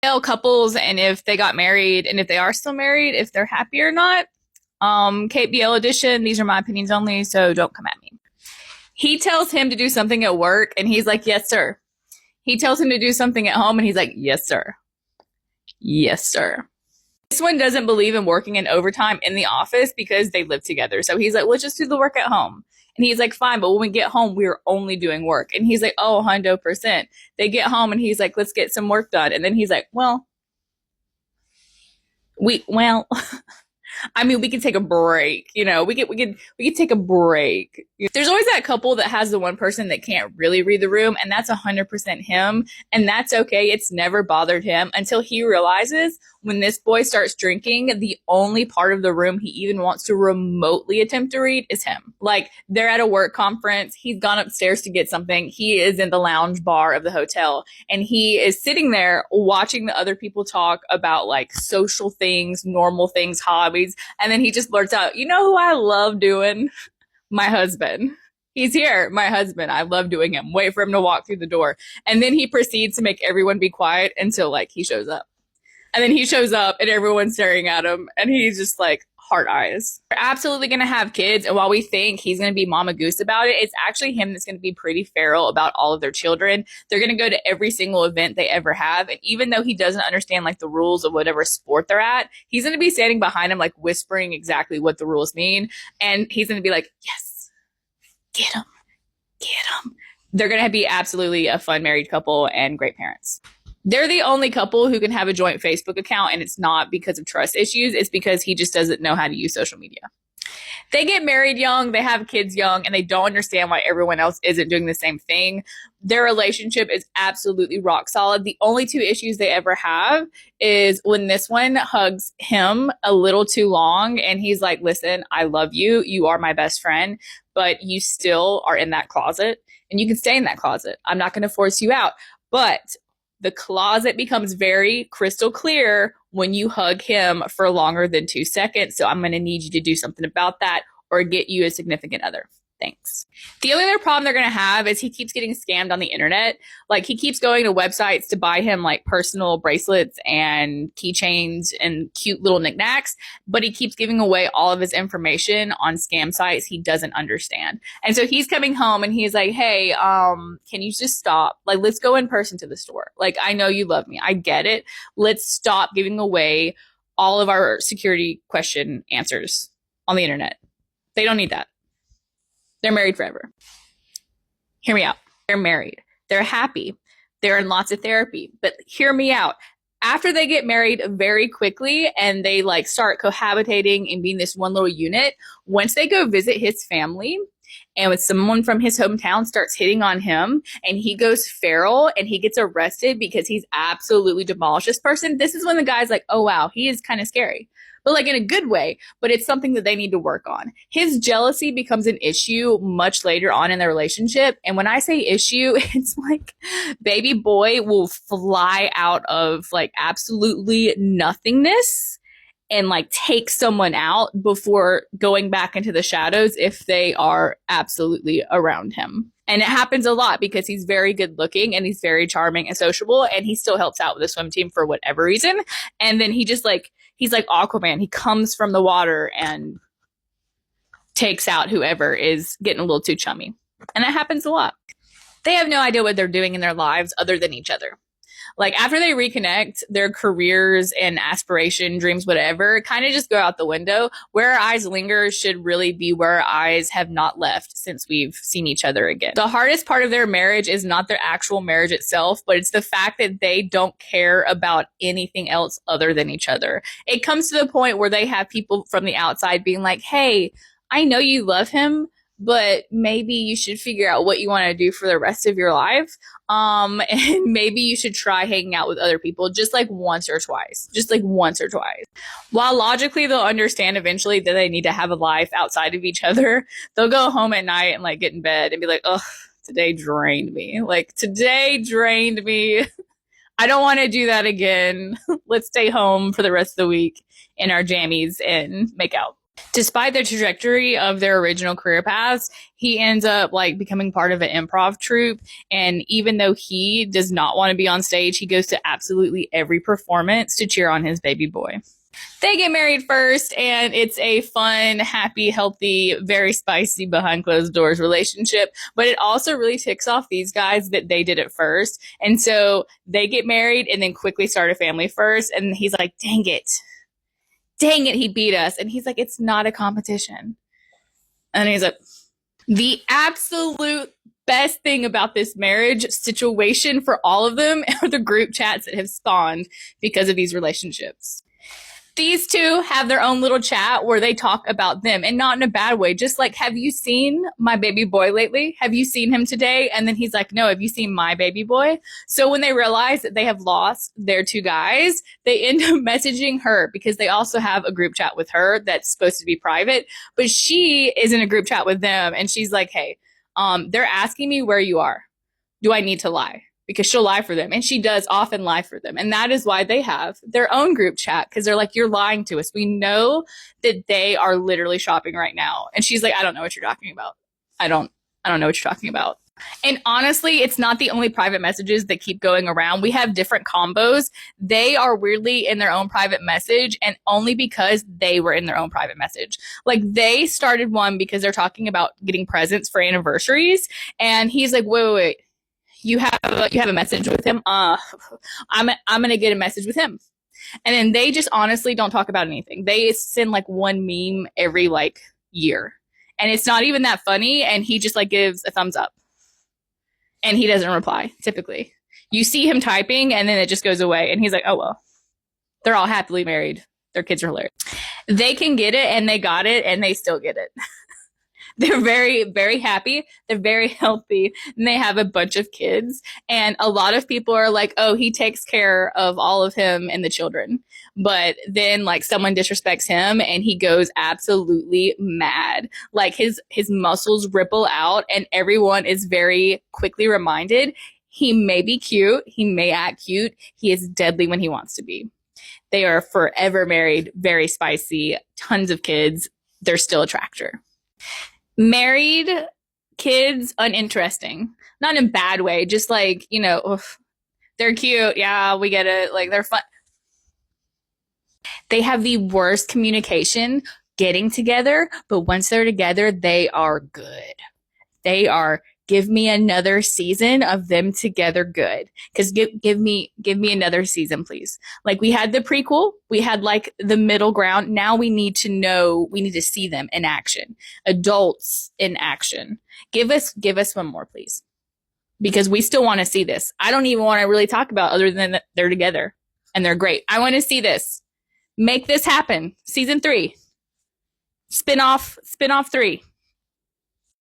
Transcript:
Couples and if they got married and if they are still married, if they're happy or not. KBL edition, these are my opinions only, so don't come at me. He tells him to do something at work and he's like, yes, sir. He tells him to do something at home and he's like, yes, sir. Yes, sir. This one doesn't believe in working in overtime in the office because they live together. So he's like, let's just do the work at home. And he's like, fine, but when we get home, we're only doing work. And he's like, oh, 100%. They get home and he's like, let's get some work done. And then he's like, well, I mean, we could take a break, you know, we could take a break. There's always that couple that has the one person that can't really read the room, and that's 100% him. And that's okay. It's never bothered him until he realizes when this boy starts drinking, the only part of the room he even wants to remotely attempt to read is him. Like, they're at a work conference. He's gone upstairs to get something. He is in the lounge bar of the hotel, and he is sitting there watching the other people talk about like social things, normal things, hobbies. And then he just blurts out, you know who I love doing? My husband. He's here, my husband. I love doing him. Wait for him to walk through the door. And then he proceeds to make everyone be quiet until like he shows up. And then he shows up and everyone's staring at him and he's just like heart eyes. We're absolutely going to have kids. And while we think he's going to be mama goose about it, it's actually him that's going to be pretty feral about all of their children. They're going to go to every single event they ever have. And even though he doesn't understand like the rules of whatever sport they're at, he's going to be standing behind him, like whispering exactly what the rules mean. And he's going to be like, yes, get him, get him. They're going to be absolutely a fun married couple and great parents. They're the only couple who can have a joint Facebook account, and it's not because of trust issues. It's because he just doesn't know how to use social media. They get married young, they have kids young, and they don't understand why everyone else isn't doing the same thing. Their relationship is absolutely rock solid. The only two issues they ever have is when this one hugs him a little too long, and he's like, listen, I love you. You are my best friend, but you still are in that closet, and you can stay in that closet. I'm not going to force you out. But the closet becomes very crystal clear when you hug him for longer than 2 seconds. So I'm going to need you to do something about that or get you a significant other. Thanks. The only other problem they're going to have is he keeps getting scammed on the internet. Like, he keeps going to websites to buy him like personal bracelets and keychains and cute little knickknacks, but he keeps giving away all of his information on scam sites he doesn't understand. And so he's coming home and he's like, hey, can you just stop? Like, let's go in person to the store. Like, I know you love me. I get it. Let's stop giving away all of our security question answers on the internet. They don't need that. They're married forever. Hear me out. They're married. They're happy. They're in lots of therapy. But hear me out. After they get married very quickly and they like start cohabitating and being this one little unit, once they go visit his family and with someone from his hometown starts hitting on him and he goes feral and he gets arrested because he's absolutely demolished this person, this is when the guy's like, oh, wow, he is kind of scary. But like in a good way, but it's something that they need to work on. His jealousy becomes an issue much later on in their relationship. And when I say issue, it's like baby boy will fly out of like absolutely nothingness and like take someone out before going back into the shadows if they are absolutely around him. And it happens a lot because he's very good looking and he's very charming and sociable and he still helps out with the swim team for whatever reason. And then he just like, he's like Aquaman. He comes from the water and takes out whoever is getting a little too chummy. And that happens a lot. They have no idea what they're doing in their lives other than each other. Like after they reconnect, their careers and aspiration, dreams, whatever, kind of just go out the window. Where our eyes linger should really be where our eyes have not left since we've seen each other again. The hardest part of their marriage is not their actual marriage itself, but it's the fact that they don't care about anything else other than each other. It comes to the point where they have people from the outside being like, hey, I know you love him, but maybe you should figure out what you want to do for the rest of your life. And maybe you should try hanging out with other people just like once or twice. While logically they'll understand eventually that they need to have a life outside of each other, they'll go home at night and like get in bed and be like, oh, today drained me. I don't want to do that again. Let's stay home for the rest of the week in our jammies and make out. Despite the trajectory of their original career paths, he ends up like becoming part of an improv troupe. And even though he does not want to be on stage, he goes to absolutely every performance to cheer on his baby boy. They get married first, and it's a fun, happy, healthy, very spicy behind closed doors relationship. But it also really ticks off these guys that they did it first. And so they get married and then quickly start a family first. And he's like, dang it, he beat us. And he's like, it's not a competition. And he's like, the absolute best thing about this marriage situation for all of them are the group chats that have spawned because of these relationships. These two have their own little chat where they talk about them, and not in a bad way. Just like, have you seen my baby boy lately? Have you seen him today? And then he's like, no, have you seen my baby boy? So when they realize that they have lost their two guys, they end up messaging her because they also have a group chat with her that's supposed to be private, but she is in a group chat with them. And she's like, hey, they're asking me where you are. Do I need to lie? Because she'll lie for them. And she does often lie for them. And that is why they have their own group chat. Because they're like, you're lying to us. We know that they are literally shopping right now. And she's like, I don't know what you're talking about. I don't know what you're talking about. And honestly, it's not the only private messages that keep going around. We have different combos. They are weirdly in their own private message, and only because they were in their own private message. Like, they started one because they're talking about getting presents for anniversaries. And he's like, wait. You have a message with him. I'm gonna get a message with him, and then they just honestly don't talk about anything. They send like one meme every like year, and it's not even that funny. And he just like gives a thumbs up, and he doesn't reply. Typically, you see him typing, and then it just goes away, and he's like, oh well, they're all happily married. Their kids are hilarious. They can get it, and they got it, and they still get it. They're very, very happy. They're very healthy. And they have a bunch of kids. And a lot of people are like, oh, he takes care of all of him and the children. But then like someone disrespects him and he goes absolutely mad. Like his muscles ripple out, and everyone is very quickly reminded he may be cute. He may act cute. He is deadly when he wants to be. They are forever married, very spicy, tons of kids. They're still a tractor. Married, kids, uninteresting. Not in a bad way, just like, you know, oof, they're cute. Yeah, we get it. Like, they're fun. They have the worst communication getting together, but once they're together, they are good. They are, give me another season of them together good. Because give me another season, please. Like, we had the prequel, we had like the middle ground. Now we need to see them in action. Adults in action. Give us one more, please. Because we still want to see this. I don't even want to really talk about other than that they're together and they're great. I want to see this. Make this happen. Season 3. Spin-off 3.